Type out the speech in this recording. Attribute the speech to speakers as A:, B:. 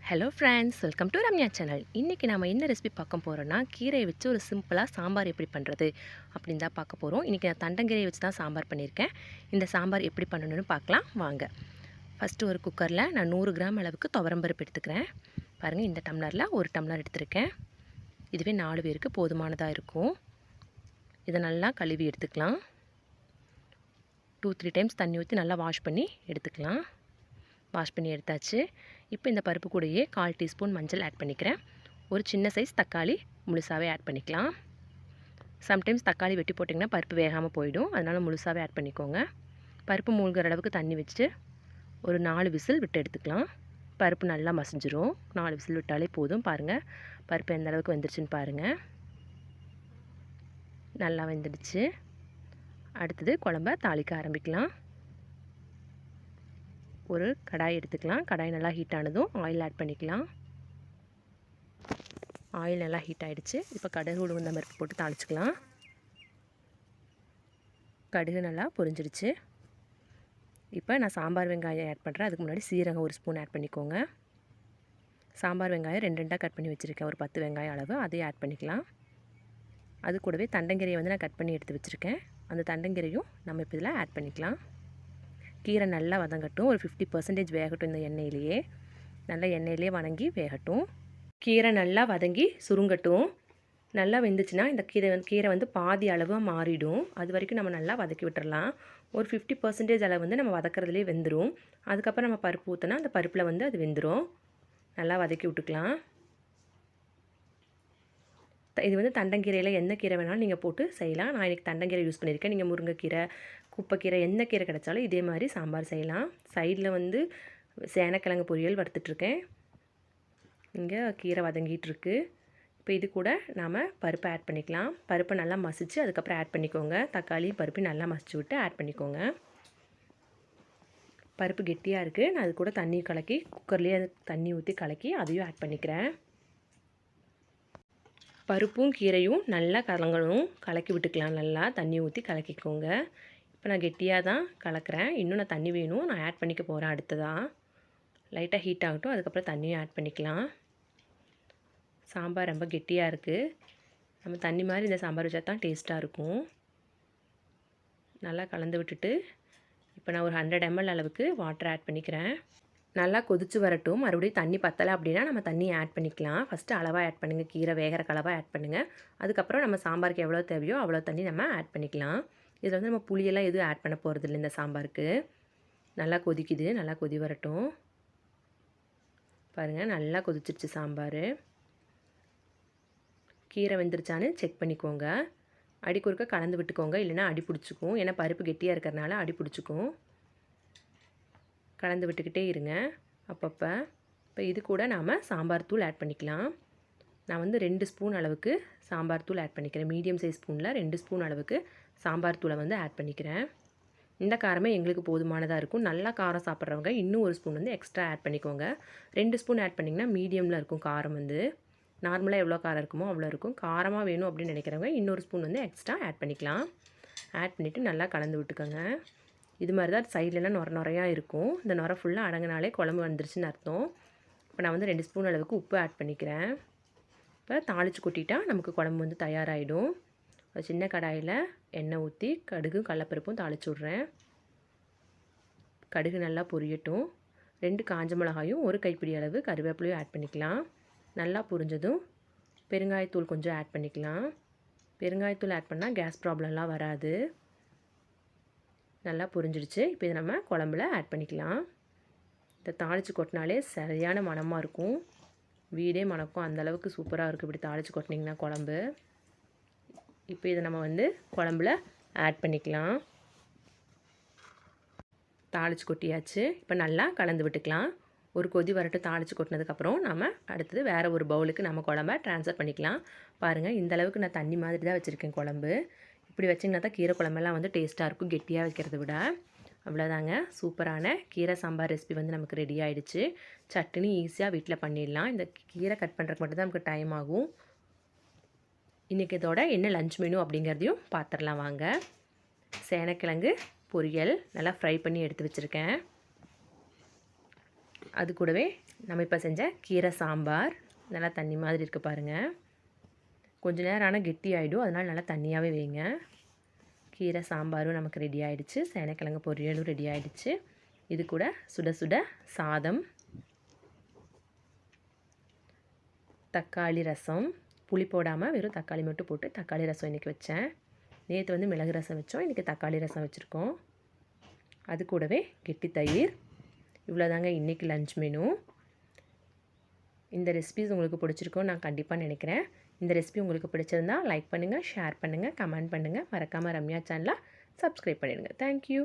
A: Hello friends, welcome to Ramya channel. இன்றைக்கி நம்ம என்ன ரெசிபி பார்க்க போகிறோன்னா, கீரையை வச்சு ஒரு சிம்பிளாக சாம்பார் எப்படி பண்ணுறது அப்படின்னு தான் பார்க்க போகிறோம். இன்றைக்கி நான் தண்டங்கீரையை வச்சு தான் சாம்பார் பண்ணியிருக்கேன். இந்த சாம்பார் எப்படி பண்ணணும்னு பார்க்கலாம் வாங்க. ஃபஸ்ட்டு ஒரு குக்கரில் நான் 100 கிராம் அளவுக்கு துவரம்பருப்பு எடுத்துக்கிறேன். பாருங்கள், இந்த டம்ளரில் ஒரு டம்ளர் எடுத்துருக்கேன். இதுவே 4 பேருக்கு போதுமானதாக இருக்கும். இதை நல்லா கழுவி எடுத்துக்கலாம். 2-3 டைம்ஸ் தண்ணி ஊற்றி நல்லா வாஷ் பண்ணி எடுத்துக்கலாம். வாஷ் பண்ணி எடுத்தாச்சு. இப்போ இந்த பருப்பு கூடயே 1/4 டீஸ்பூன் மஞ்சள் ஆட் பண்ணிக்கிறேன். ஒரு சின்ன சைஸ் தக்காளி முழுசாகவே ஆட் பண்ணிக்கலாம். சம்டைம்ஸ் தக்காளி வெட்டி போட்டிங்கன்னா பருப்பு வேகாமல் போயிடும், அதனால் முழுசாகவே ஆட் பண்ணிக்கோங்க. பருப்பு மூழ்கிற அளவுக்கு தண்ணி வச்சுட்டு ஒரு 4 விசில் விட்டு எடுத்துக்கலாம். பருப்பு நல்லா மசிஞ்சிரும். 4 விசில் விட்டாலே போதும். பாருங்கள், பருப்பு எந்த அளவுக்கு வெந்துருச்சுன்னு பாருங்கள். நல்லா வெந்துடுச்சு. அடுத்தது குழம்ப தாளிக்க ஆரம்பிக்கலாம். ஒரு கடாய் எடுத்துக்கலாம். கடாய் நல்லா ஹீட் ஆனதும் ஆயில் ஆட் பண்ணிக்கலாம். ஆயில் நல்லா ஹீட் ஆகிடுச்சு. இப்போ கடுகு உளுந்த பருப்பு போட்டு தாளிச்சிக்கலாம். கடுகு நல்லா பொரிஞ்சிடுச்சு. இப்போ நான் சாம்பார் வெங்காயம் ஆட் பண்ணுறேன். அதுக்கு முன்னாடி சீரகம் ஒரு ஸ்பூன் ஆட் பண்ணிக்கோங்க. சாம்பார் வெங்காயம் 2 கட் பண்ணி வச்சுருக்கேன். ஒரு 10 வெங்காயம் அளவு அதையும் ஆட் பண்ணிக்கலாம். அது கூடவே தண்டங்கீரையை நான் கட் பண்ணி எடுத்து வச்சுருக்கேன். அந்த தண்டங்கீரையும் நம்ம இப்போ இதில் ஆட் பண்ணிக்கலாம். கீரை நல்லா வதங்கட்டும். ஒரு 50% வேகட்டும். இந்த எண்ணெயிலேயே நல்லா எண்ணெயிலே வதங்கி வேகட்டும். கீரை நல்லா வதங்கி சுருங்கட்டும். நல்லா வெந்துச்சுன்னா இந்த கீரை வந்து பாதி அளவாக மாறிடும். அது வரைக்கும் நம்ம நல்லா வதக்கி விட்டுறலாம். ஒரு 50% அளவு நம்ம வதக்கிறதுலே வெந்துடும். அதுக்கப்புறம் நம்ம பருப்பு ஊற்றினா அந்த பருப்பில் அது வெந்துடும். நல்லா வதக்கி விட்டுக்கலாம். இது தண்டங்கீரையில் எந்த கீரை வேணாலும் நீங்கள் போட்டு செய்யலாம். நான் இன்றைக்கி தண்டங்கீரை யூஸ் பண்ணியிருக்கேன். நீங்கள் முருங்கைக்கீரை, குப்பைக்கீரை, எந்த கீரை கிடைச்சாலும் இதே மாதிரி சாம்பார் செய்யலாம். சைடில் சேனக்கிழங்கு பொரியல் வறுத்துட்ருக்கேன். இங்கே கீரை வதங்கிட்டுருக்கு. இப்போ இது கூட நாம் பருப்பை ஆட் பண்ணிக்கலாம். பருப்பை நல்லா மசித்து அதுக்கப்புறம் ஆட் பண்ணிக்கோங்க. தக்காளி பருப்பு நல்லா மசிச்சு விட்டு ஆட் பண்ணிக்கோங்க. பருப்பு கெட்டியாக இருக்குது. நான் அது கூட தண்ணி கலக்கி குக்கர்லேயே தண்ணி ஊற்றி கலக்கி அதையும் ஆட் பண்ணிக்கிறேன். பருப்பும் கீரையும் நல்லா கலங்கணும். கலக்கி விட்டுக்கலாம். நல்லா தண்ணி ஊற்றி கலக்கிக்கோங்க. இப்போ நான் கெட்டியாக தான் கலக்கிறேன். இன்னும் நான் தண்ணி வேணும், நான் ஆட் பண்ணிக்க போகிறேன். அடுத்ததாக லைட்டாக ஹீட் ஆகட்டும். அதுக்கப்புறம் தண்ணியும் ஆட் பண்ணிக்கலாம். சாம்பார் ரொம்ப கெட்டியாக இருக்குது. நம்ம தண்ணி மாதிரி இந்த சாம்பார் வச்சா தான் டேஸ்ட்டாக இருக்கும். நல்லா கலந்து விட்டுட்டு இப்போ நான் ஒரு 100 ml அளவுக்கு வாட்டர் ஆட் பண்ணிக்கிறேன். நல்லா கொதித்து வரட்டும். மறுபடியும் தண்ணி பத்தலை அப்படின்னா நம்ம தண்ணி ஆட் பண்ணிக்கலாம். ஃபஸ்ட்டு அளவாக ஆட் பண்ணுங்கள். கீரை வேகிற அளவாக ஆட் பண்ணுங்கள். அதுக்கப்புறம் நம்ம சாம்பாருக்கு எவ்வளோ தேவையோ அவ்வளோ தண்ணி நம்ம ஆட் பண்ணிக்கலாம். இதில் நம்ம புளியெல்லாம் எதுவும் ஆட் பண்ண போகிறதில்ல இந்த சாம்பாருக்கு. நல்லா கொதிக்குது. நல்லா கொதி வரட்டும். பாருங்கள், நல்லா கொதிச்சிருச்சு சாம்பார். கீரை வெந்துருச்சான்னு செக் பண்ணிக்கோங்க. அடி குறுக்க கலந்து விட்டுக்கோங்க, இல்லைன்னா அடி பிடிச்சிக்கும். ஏன்னா பருப்பு கெட்டியாக இருக்கிறனால அடி பிடிச்சிக்கும். கலந்து விட்டுக்கிட்டே இருங்க அப்பப்போ. இப்போ இது கூட நாம் சாம்பார் தூள் ஆட் பண்ணிக்கலாம். நான் 2 ஸ்பூன் அளவுக்கு சாம்பார் தூள் ஆட் பண்ணிக்கிறேன். மீடியம் சைஸ் ஸ்பூனில் 2 ஸ்பூன் அளவுக்கு சாம்பார் தூளை ஆட் பண்ணிக்கிறேன். இந்த காரமே எங்களுக்கு போதுமானதாக இருக்கும். நல்லா காரம் சாப்பிட்றவங்க இன்னும் ஒரு ஸ்பூன் எக்ஸ்ட்ரா ஆட் பண்ணிக்கோங்க. 2 ஸ்பூன் ஆட் பண்ணிங்கன்னா மீடியமில் இருக்கும் காரம். நார்மலாக எவ்வளோ காரம் இருக்குமோ அவ்வளோ இருக்கும். காரமாக வேணும் அப்படின்னு நினைக்கிறவங்க இன்னொரு ஸ்பூன் எக்ஸ்ட்ரா ஆட் பண்ணிக்கலாம். ஆட் பண்ணிவிட்டு நல்லா கலந்து விட்டுக்கோங்க. இது மாதிரி தான் சைட்லலாம் நுரையாக இருக்கும். இந்த நுரை ஃபுல்லாக அடங்கினாலே குழம்பு வந்துருச்சுன்னு அர்த்தம். இப்போ நான் 2 ஸ்பூன் அளவுக்கு உப்பு ஆட் பண்ணிக்கிறேன். இப்போ தாளித்து கொட்டிட்டா நமக்கு குழம்பு தயாராகிடும். ஒரு சின்ன கடாயில் எண்ணெய் ஊற்றி கடுகும் கடலப்பருப்பும் தாளித்து விட்றேன். கடுகு நல்லா பொரியட்டும். 2 காஞ்ச மிளகாயும் ஒரு கைப்பிடி அளவு கருவேப்பிலையும் ஆட் பண்ணிக்கலாம். நல்லா பொரிஞ்சதும் பெருங்காயத்தூள் கொஞ்சம் ஆட் பண்ணிக்கலாம். பெருங்காயத்தூள் ஆட் பண்ணால் கேஸ் ப்ராப்ளம்லாம் வராது. நல்லா பொரிஞ்சிடுச்சு. இப்போ இதை நம்ம குழம்புல ஆட் பண்ணிக்கலாம். இதை தாளித்து கொட்டினாலே சரியான மணமாக இருக்கும். வீடே மணக்கும். அந்தளவுக்கு சூப்பராக இருக்குது இப்படி தாளித்து கொட்டினீங்கன்னா குழம்பு. இப்போ இதை நம்ம குழம்புல ஆட் பண்ணிக்கலாம். தாளித்து கொட்டியாச்சு. இப்போ நல்லா கலந்து விட்டுக்கலாம். ஒரு கொதி வரட்டு. தாளித்து கொட்டினதுக்கப்புறம் நம்ம அடுத்தது வேறு ஒரு பவுலுக்கு நம்ம குழம்ப ட்ரான்ஸ்ஃபர் பண்ணிக்கலாம். பாருங்கள், இந்தளவுக்கு நான் தண்ணி மாதிரி தான் வச்சுருக்கேன் குழம்பு. இப்படி வச்சிங்கன்னா தான் கீரை குழம்பெல்லாம் டேஸ்ட்டாக இருக்கும், கெட்டியாக வைக்கிறத விட. அவ்வளோதாங்க, சூப்பரான கீரை சாம்பார் ரெசிபி நமக்கு ரெடி ஆகிடுச்சு. சட்னி ஈஸியாக வீட்டில் பண்ணிடலாம். இந்த கீரை கட் பண்ணுறதுக்கு மட்டும் தான் நமக்கு டைம் ஆகும். இன்றைக்கி இதோட என்ன லஞ்ச் மெனு அப்படிங்கிறதையும் பார்த்துடலாம் வாங்க. சேனக்கிழங்கு பொரியல் நல்லா ஃப்ரை பண்ணி எடுத்து வச்சுருக்கேன். அது கூடவே நம்ம இப்போ செஞ்ச கீரை சாம்பார் நல்லா தண்ணி மாதிரி இருக்குது பாருங்கள். கொஞ்சம் நேரம் ஆனால் கெட்டி ஆகிடும், அதனால் நல்லா தண்ணியாகவே வைங்க. கீரை சாம்பாரும் நமக்கு ரெடி ஆகிடுச்சு. சேனைக்கிழங்கு பொரியலும் ரெடி ஆகிடுச்சு. இது கூட சுட சுட சாதம், தக்காளி ரசம், புளி போடாமல் வெறும் தக்காளி மட்டும் போட்டு தக்காளி ரசம் இன்றைக்கி வச்சேன். நேற்று வந்து மிளகு ரசம் வச்சோம், இன்றைக்கி தக்காளி ரசம் வச்சுருக்கோம். அது கூடவே கெட்டி தயிர். இவ்வளோதாங்க இன்றைக்கி லஞ்ச் மெனு. இந்த ரெசிபிஸ் உங்களுக்கு பிடிச்சிருக்கும்னு நான் கண்டிப்பாக நினைக்கிறேன். இந்த ரெசிபி உங்களுக்கு பிடிச்சிருந்தா லைக் பண்ணுங்கள், ஷேர் பண்ணுங்கள், கமெண்ட் பண்ணுங்கள். மறக்காமல் ரம்யா சேனலை சப்ஸ்கிரைப் பண்ணிடுங்க. தேங்க்யூ.